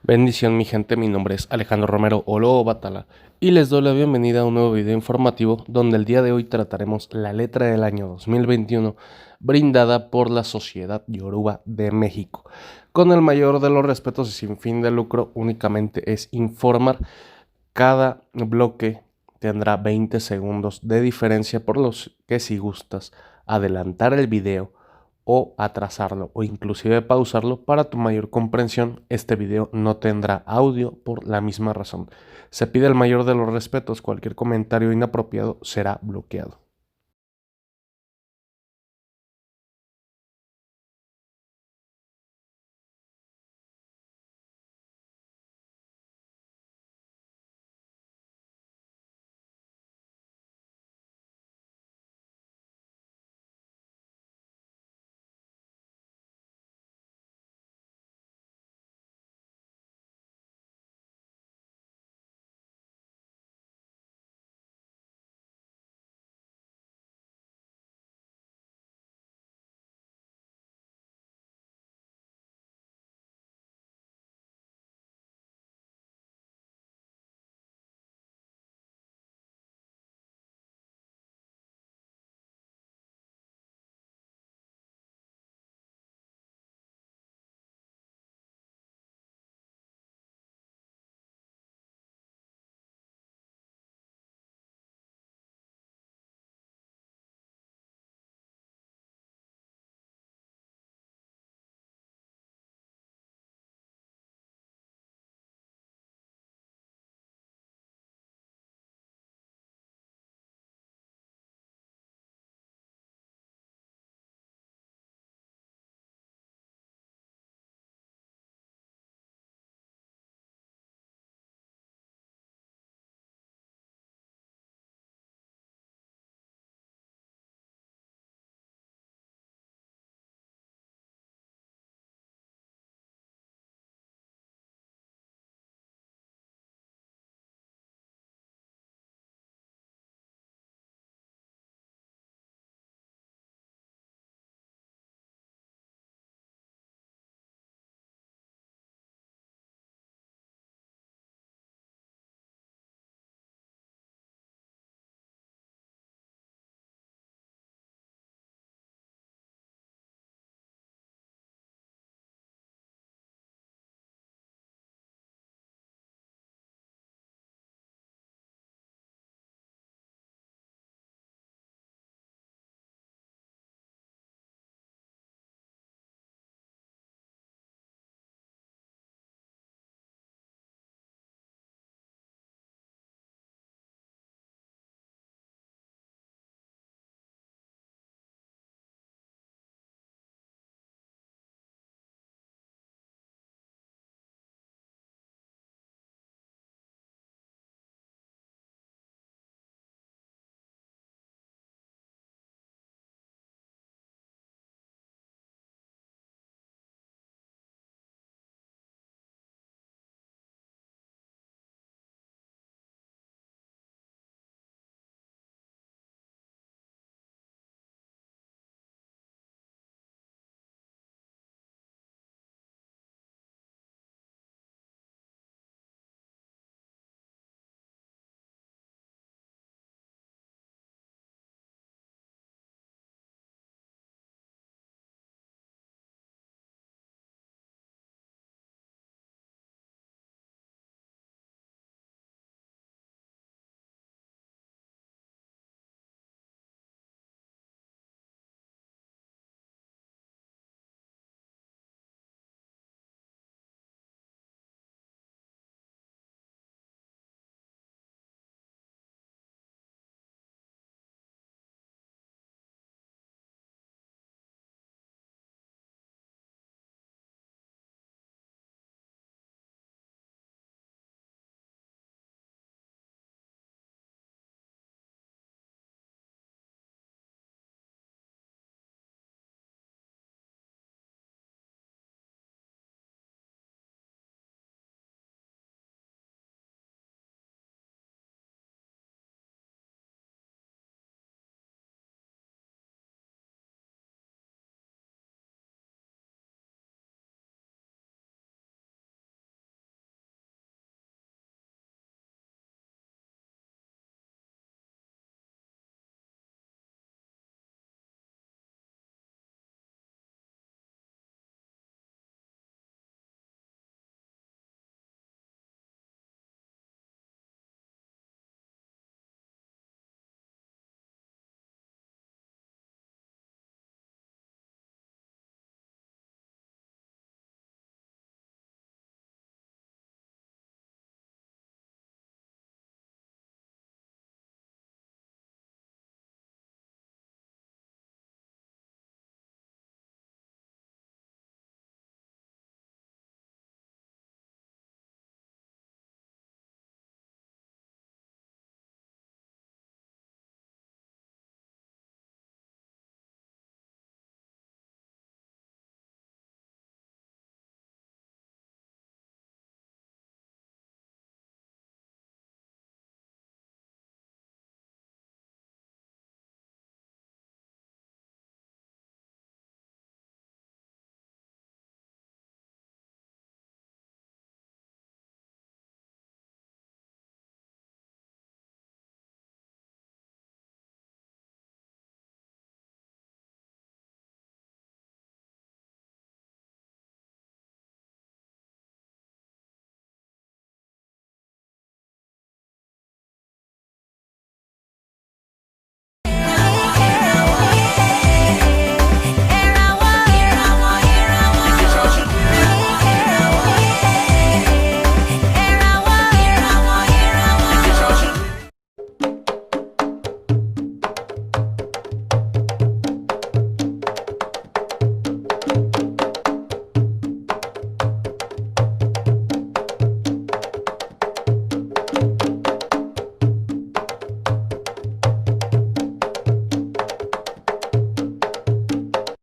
Bendición mi gente, mi nombre es Alejandro Romero o Lobo Batala y les doy la bienvenida a un nuevo video informativo donde el día de hoy trataremos la letra del año 2021 brindada por la Sociedad Yoruba de México. Con el mayor de los respetos y sin fin de lucro, únicamente es informar. Cada bloque tendrá 20 segundos de diferencia, por los que si gustas adelantar el video o atrasarlo o inclusive pausarlo para tu mayor comprensión, este video no tendrá audio por la misma razón. Se pide el mayor de los respetos, cualquier comentario inapropiado será bloqueado.